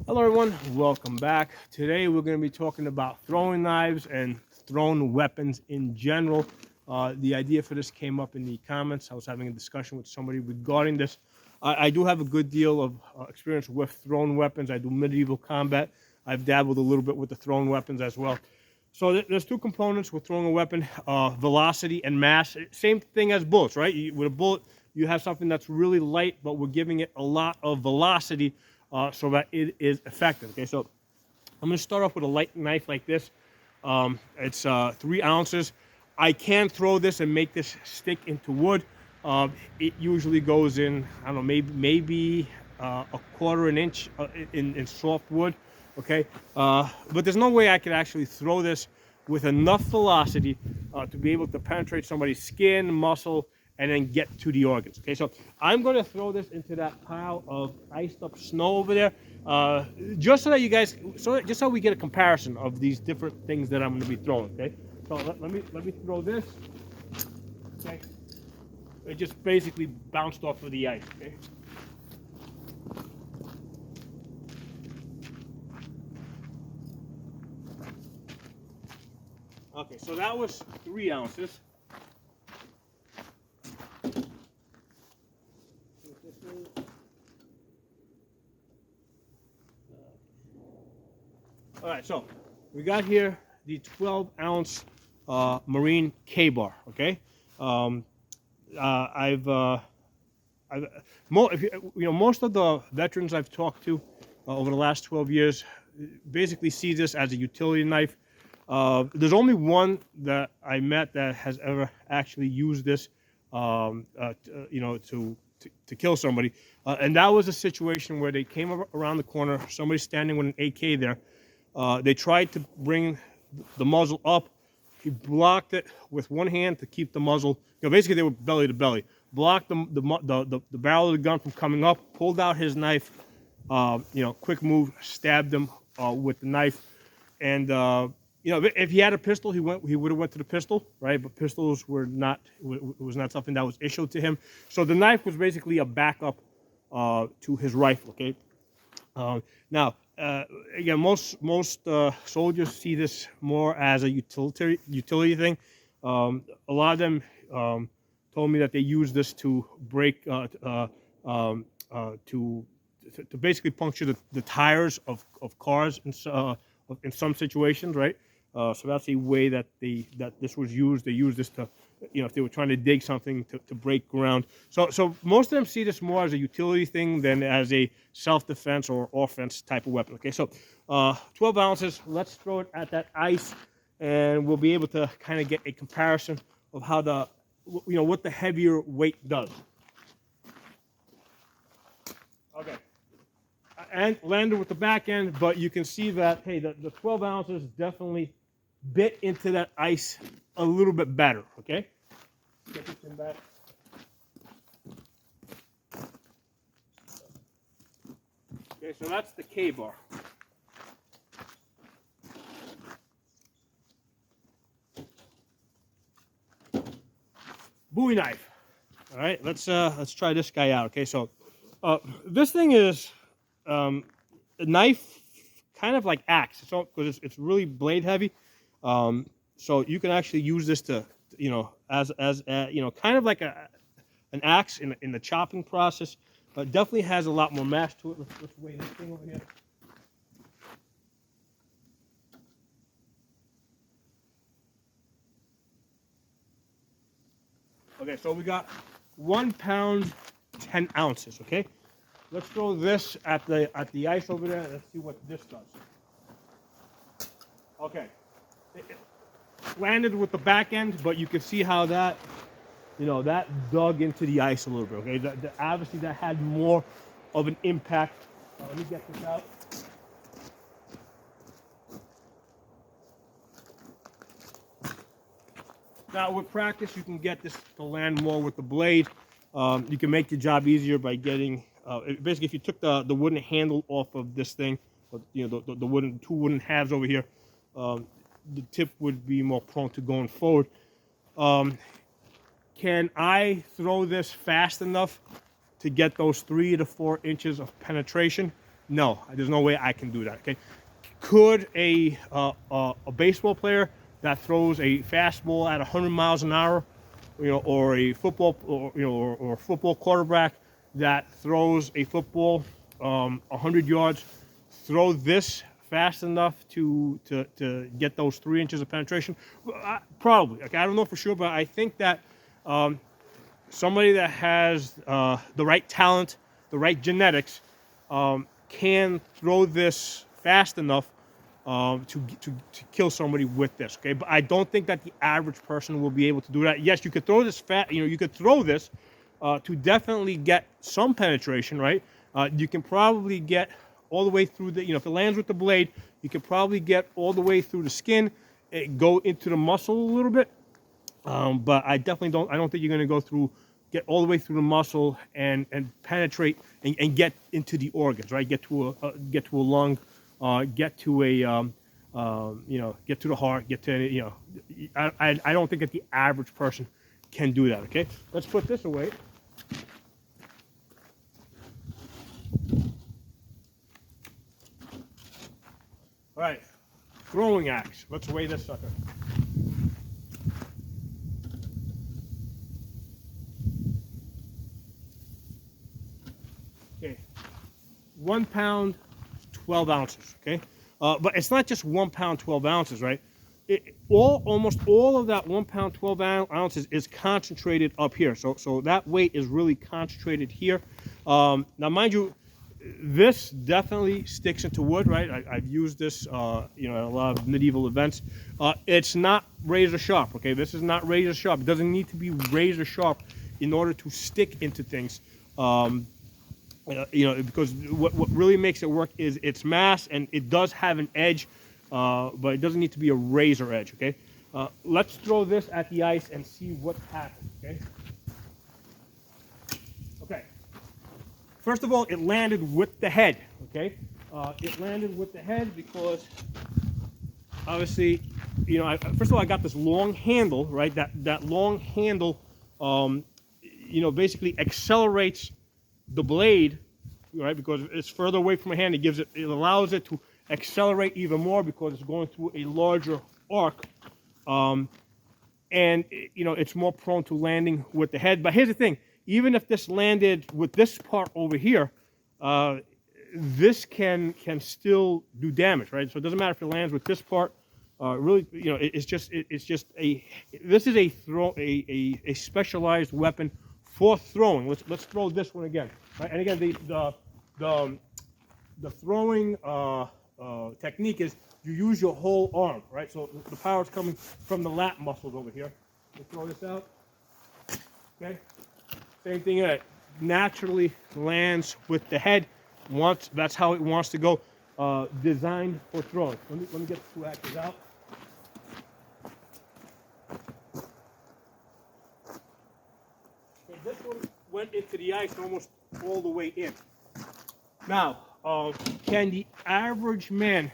Hello everyone, welcome back. Today we're going to be talking about throwing knives and thrown weapons in general. The idea for this came up in the comments. I was having a discussion with somebody regarding this. I do have a good deal of experience with thrown weapons. I do medieval combat. I've dabbled a little bit with the thrown weapons as well. So there's two components with throwing a weapon, velocity and mass. Same thing as bullets, right? With a bullet, you have something that's really light, but we're giving it a lot of velocity so that it is effective. Okay, so I'm going to start off with a light knife like this. It's 3 ounces. I can throw this and make this stick into wood. It usually goes in, I don't know, maybe a quarter an inch in soft wood. Okay, but there's no way I could actually throw this with enough velocity to be able to penetrate somebody's skin, muscle, and then get to the organs. Okay, so I'm going to throw this into that pile of iced up snow over there, just so that you guys, just so we get a comparison of these different things that I'm going to be throwing. Okay, so let me throw this. Okay, it just basically bounced off of the ice. Okay. Okay, so that was 3 ounces. All right, so we got here the 12-ounce Marine K-bar. Okay, most of the veterans I've talked to over the last 12 years basically see this as a utility knife. There's only one that I met that has ever actually used this, to kill somebody, and that was a situation where they came around the corner, somebody standing with an AK there. They tried to bring the muzzle up. He blocked it with one hand to keep the muzzle. Basically, they were belly to belly. Blocked the barrel of the gun from coming up. Pulled out his knife. Quick move, stabbed him with the knife. And if he had a pistol, he would have went to the pistol, right? But pistols was not something that was issued to him. So the knife was basically a backup to his rifle. Okay. Now. Again, most soldiers see this more as a utility thing. A lot of them told me that they use this to break, to basically puncture the tires of cars in some situations, right? So that's a way that this was used. They use this to, if they were trying to dig something to break ground. So most of them see this more as a utility thing than as a self-defense or offense type of weapon. Okay, so 12 ounces. Let's throw it at that ice, and we'll be able to kind of get a comparison of how what the heavier weight does. Okay. And landed with the back end, but you can see that, hey, the 12 ounces definitely bit into that ice a little bit better. Okay, get this in back. Okay, so that's the K-bar. Bowie knife. All right, let's try this guy out. Okay, so this thing is a knife, kind of like axe, because it's really blade heavy. So you can actually use this to, as kind of like an axe in the chopping process. But definitely has a lot more mass to it. Let's weigh this thing over here. Okay, so we got 1 pound 10 ounces. Okay, let's throw this at the ice over there. Let's see what this does. Okay, it landed with the back end, but you can see how that, that dug into the ice a little bit. Okay, obviously that had more of an impact. Let me get this out. Now with practice, you can get this to land more with the blade. You can make your job easier by getting, basically if you took the wooden handle off of this thing, or, the two wooden halves over here, the tip would be more prone to going forward. Can I throw this fast enough to get those 3 to 4 inches of penetration? No, there's no way I can do that. Okay, could a baseball player that throws a fastball at 100 miles an hour, or a football, or a football quarterback that throws a football 100 yards, throw this fast enough to get those 3 inches of penetration? Well, probably. Okay, I don't know for sure, but I think that somebody that has the right talent, the right genetics, can throw this fast enough to kill somebody with this. Okay, but I don't think that the average person will be able to do that. Yes, you could throw this you could throw this to definitely get some penetration, right? You can probably get all the way through the, if it lands with the blade, you can probably get all the way through the skin, go into the muscle a little bit. But I definitely don't. I don't think you're going to get all the way through the muscle and penetrate and get into the organs, right? Get to a lung, get to get to the heart, get to I don't think that the average person can do that. Okay, let's put this away. All right, throwing axe. Let's weigh this sucker. Okay, 1 pound, 12 ounces. Okay, but it's not just 1 pound, 12 ounces, right? Almost all of that 1 pound, 12 ounces is concentrated up here. So that weight is really concentrated here. Now, mind you, this definitely sticks into wood, right? I've used this, at a lot of medieval events. It's not razor sharp, okay? This is not razor sharp. It doesn't need to be razor sharp in order to stick into things. Because what really makes it work is its mass, and it does have an edge, but it doesn't need to be a razor edge, okay? Let's throw this at the ice and see what happens, okay? Okay. First of all, it landed with the head, okay? It landed with the head because, obviously, first of all, I got this long handle, right? That long handle, basically accelerates the blade, right? Because it's further away from my hand, it allows it to accelerate even more because it's going through a larger arc, and it's more prone to landing with the head. But here's the thing: even if this landed with this part over here, this can still do damage, right? So it doesn't matter if it lands with this part. Really, this is a specialized weapon for throwing. Let's throw this one again, right? And again, the throwing technique is you use your whole arm, right? So the power is coming from the lat muscles over here. Let's throw this out. Okay. Same thing. It naturally lands with the head. That's how it wants to go. Designed for throwing. Let me get the 2 axes out. This one went into the ice almost all the way in. Now, can the average man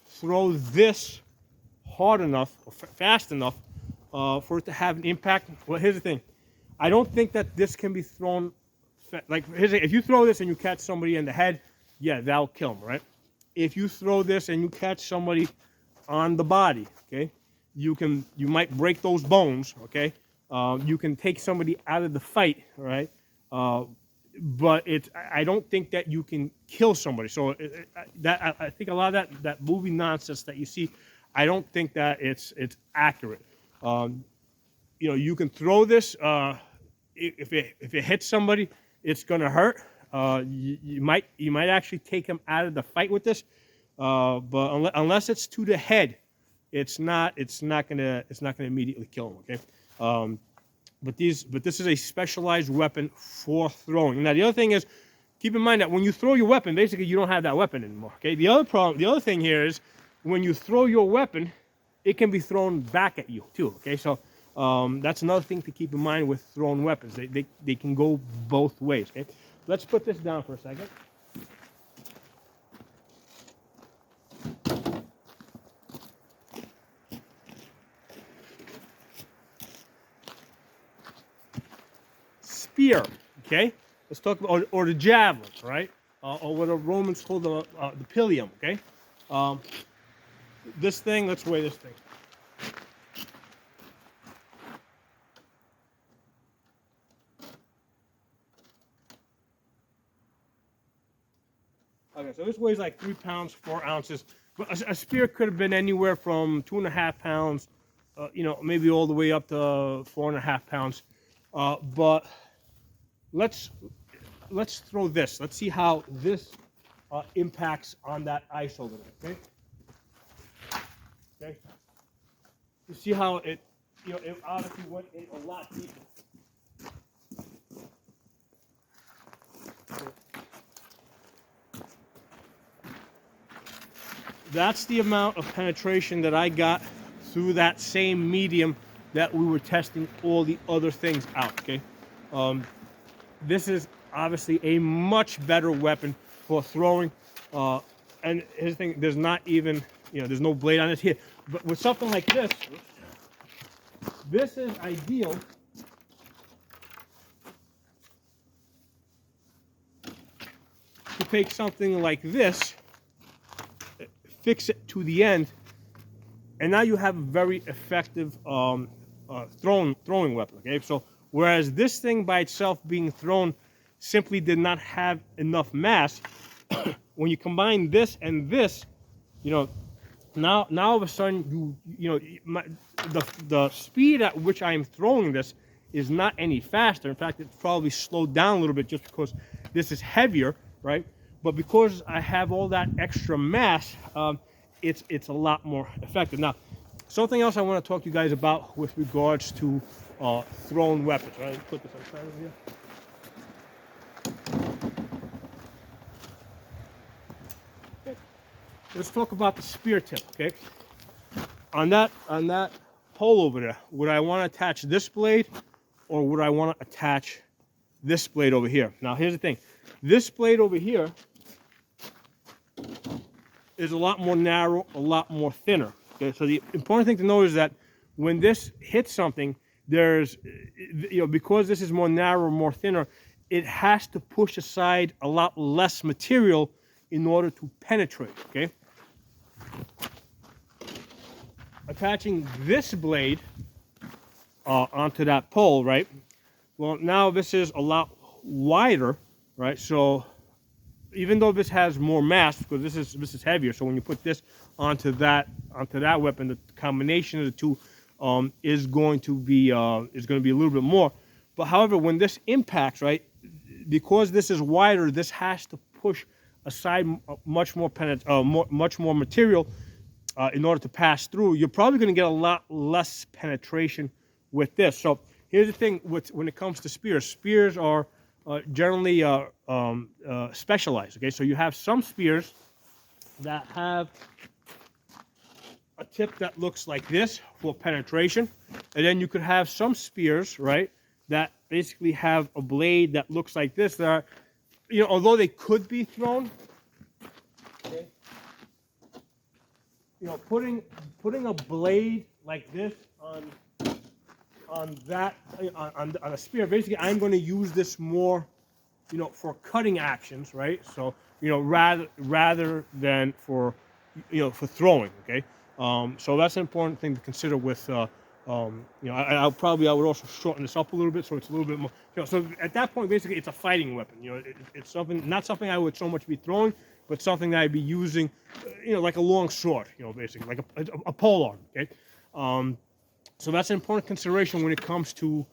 throw this hard enough or fast enough for it to have an impact? Well, here's the thing. I don't think that this can be thrown. If you throw this and you catch somebody in the head, yeah, that'll kill them, right? If you throw this and you catch somebody on the body, okay, you might break those bones, okay. You can take somebody out of the fight, right? But I don't think that you can kill somebody. So I think a lot of that movie nonsense that you see, I don't think that it's accurate. You can throw this. If it hits somebody, it's gonna hurt. You might actually take them out of the fight with this. But unless it's to the head, it's not gonna immediately kill them. Okay. But this is a specialized weapon for throwing. Now the other thing is, keep in mind that when you throw your weapon, basically you don't have that weapon anymore. Okay. The other thing here is, when you throw your weapon, it can be thrown back at you too. Okay. So that's another thing to keep in mind with thrown weapons. They can go both ways. Okay. Let's put this down for a second. Spear, okay? Let's talk about, or the javelin, right? or what the Romans called the pillium. Okay, this thing. Let's weigh this thing. Okay, so this weighs like 3 pounds, 4 ounces. But a spear could have been anywhere from 2.5 pounds, maybe all the way up to 4.5 pounds. But let's throw this. Let's see how this impacts on that ice over there. Okay. Okay. You see how it obviously went in a lot deeper. That's the amount of penetration that I got through that same medium that we were testing all the other things out, okay? This is obviously a much better weapon for throwing. And here's the thing, there's not even, there's no blade on it here. But with something like this is ideal to take something like this, fix it to the end, and now you have a very effective throwing weapon. Okay, so whereas this thing by itself being thrown simply did not have enough mass, when you combine this and this, now all of a sudden the speed at which I am throwing this is not any faster. In fact, it's probably slowed down a little bit just because this is heavier, right? But because I have all that extra mass, it's a lot more effective. Now, something else I want to talk to you guys about with regards to thrown weapons. Right? Put this on the side over here. Okay. Let's talk about the spear tip. Okay. On that hole over there, would I want to attach this blade, or would I want to attach this blade over here? Now, here's the thing. This blade over here is a lot more narrow, a lot more thinner. Okay, so the important thing to know is that when this hits something, there's, because this is more narrow, more thinner, it has to push aside a lot less material in order to penetrate. Okay. Attaching this blade onto that pole, right? Well, now this is a lot wider, right? So even though this has more mass, because this is heavier, so when you put this onto that weapon, the combination of the two is going to be a little bit more. But however, when this impacts, right, because this is wider, this has to push aside much more material in order to pass through. You're probably going to get a lot less penetration with this. So here's the thing: when it comes to spears, spears are generally specialized. Okay, so you have some spears that have a tip that looks like this for penetration, and then you could have some spears, right, that basically have a blade that looks like this. That are, although they could be thrown, okay, putting a blade like this on a spear, basically I'm going to use this more, for cutting actions, right? So, rather than for throwing. Okay, so that's an important thing to consider with. I would also shorten this up a little bit so it's a little bit more. So at that point, basically, it's a fighting weapon. It's not something I would so much be throwing, but something that I'd be using, like a long sword. Basically like a pole arm. Okay. So that's an important consideration when it comes to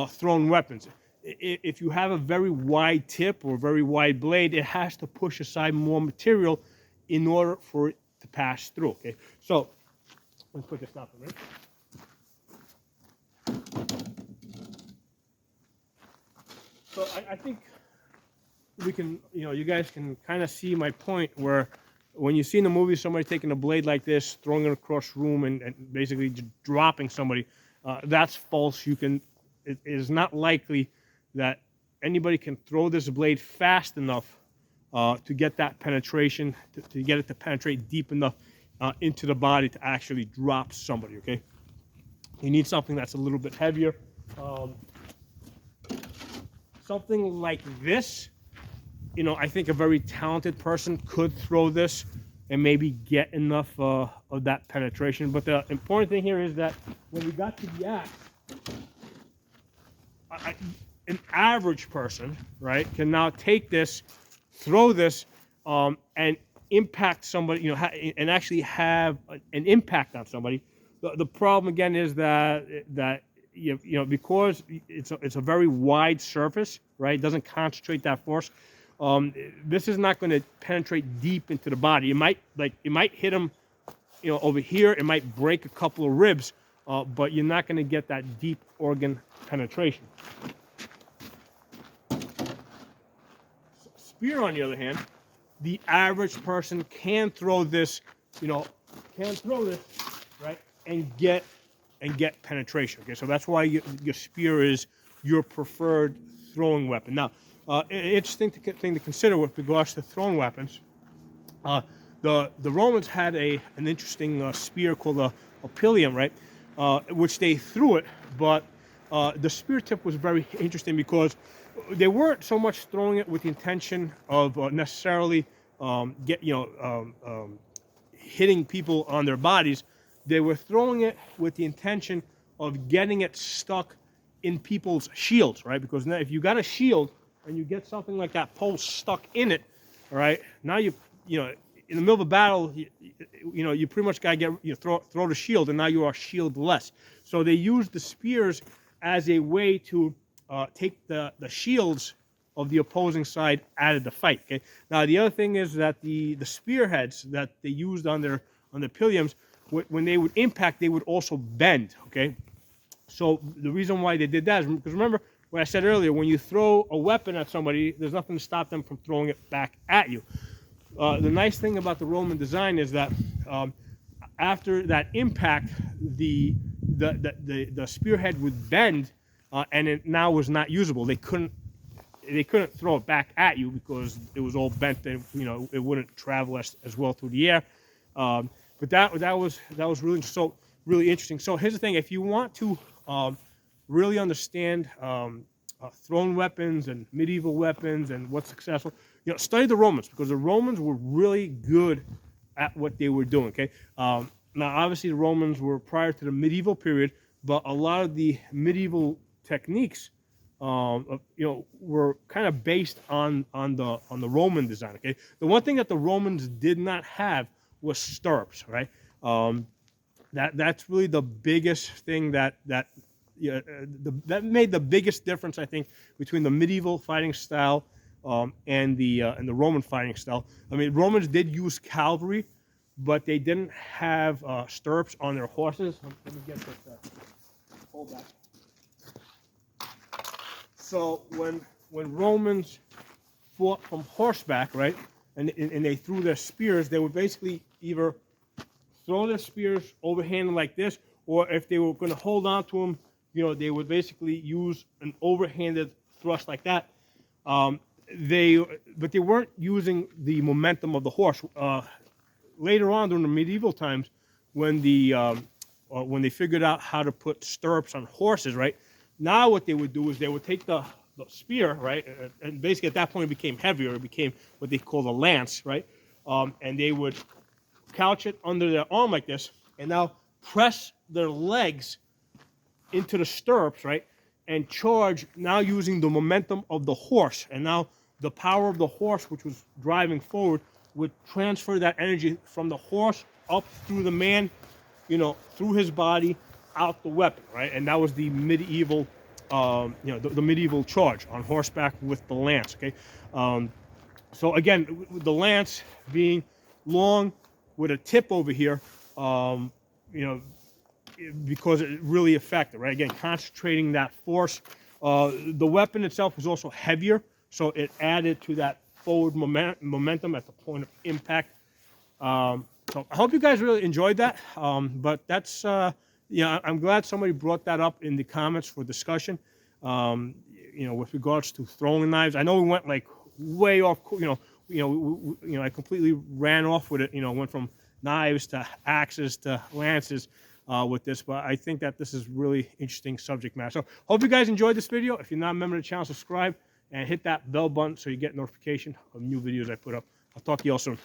thrown weapons. If you have a very wide tip or very wide blade, it has to push aside more material in order for it to pass through. Okay, so let me put this down for a minute. So I think we can, you guys can kind of see my point where when you see in the movie somebody taking a blade like this, throwing it across the room and basically just dropping somebody, that's false. It is not likely that anybody can throw this blade fast enough to get that penetration, to get it to penetrate deep enough into the body to actually drop somebody, okay? You need something that's a little bit heavier. Something like this I think a very talented person could throw this and maybe get enough of that penetration. But the important thing here is that when we got to the axe, an average person, right, can now take this, throw this, and impact somebody, and actually have an impact on somebody. The problem again is that because it's a very wide surface, right? It doesn't concentrate that force. This is not going to penetrate deep into the body. It might hit them, over here. It might break a couple of ribs, but you're not going to get that deep organ penetration. Spear, on the other hand, the average person can throw this, right, and get penetration. Okay, so that's why your spear is your preferred throwing weapon. Now, interesting thing to consider with regards to throwing weapons. The Romans had an interesting spear called a pillium, right, which they threw it, but the spear tip was very interesting because they weren't so much throwing it with the intention of necessarily hitting people on their bodies. They were throwing it with the intention of getting it stuck in people's shields, right? Because now if you got a shield and you get something like that pole stuck in it, all right, now in the middle of a battle, you pretty much got to throw the shield, and now you are shieldless. So they used the spears as a way to take the shields of the opposing side out of the fight. Okay. Now the other thing is that the spearheads that they used on their pilliums, when they would impact, they would also bend. Okay. So the reason why they did that is because, remember what I said earlier, when you throw a weapon at somebody, there's nothing to stop them from throwing it back at you. The nice thing about the Roman design is that after that impact, the spearhead would bend, and it now was not usable. They couldn't throw it back at you because it was all bent, and it wouldn't travel as well through the air. But that was really interesting. So here's the thing: if you want to really understand thrown weapons and medieval weapons and what's successful, study the Romans, because the Romans were really good at what they were doing. Okay. Now, obviously, the Romans were prior to the medieval period, but a lot of the medieval techniques, were kind of based on the Roman design. Okay. The one thing that the Romans did not have was stirrups. Right. That's really the biggest thing that made the biggest difference, I think, between the medieval fighting style and the Roman fighting style. I mean, Romans did use cavalry, but they didn't have stirrups on their horses. Let me get this. Hold that. So when Romans fought from horseback, right, and they threw their spears, they would basically either throw their spears overhanded like this, or if they were going to hold on to them, they would basically use an overhanded thrust like that. But they weren't using the momentum of the horse. Later on, during the medieval times, when they figured out how to put stirrups on horses, right? Now what they would do is they would take the spear, right, and basically at that point it became heavier. It became what they call the lance, right? And they would couch it under their arm like this, and now press their legs into the stirrups, right, and charge, now using the momentum of the horse. And now the power of the horse, which was driving forward, would transfer that energy from the horse up through the man, through his body, out the weapon, right? And that was the medieval, the medieval charge on horseback with the lance, okay? So again, the lance being long with a tip over here, because it really affected, right? Again, concentrating that force. The weapon itself was also heavier, so it added to that forward momentum at the point of impact. So I hope you guys really enjoyed that. But that's, I'm glad somebody brought that up in the comments for discussion. With regards to throwing knives. I know we went like way off. I completely ran off with it. Went from knives to axes to lances with this, but I think that this is really interesting subject matter. So hope you guys enjoyed this video. If you're not a member of the channel, subscribe. and hit that bell button so you get notification of new videos I put up. I'll talk to you all soon.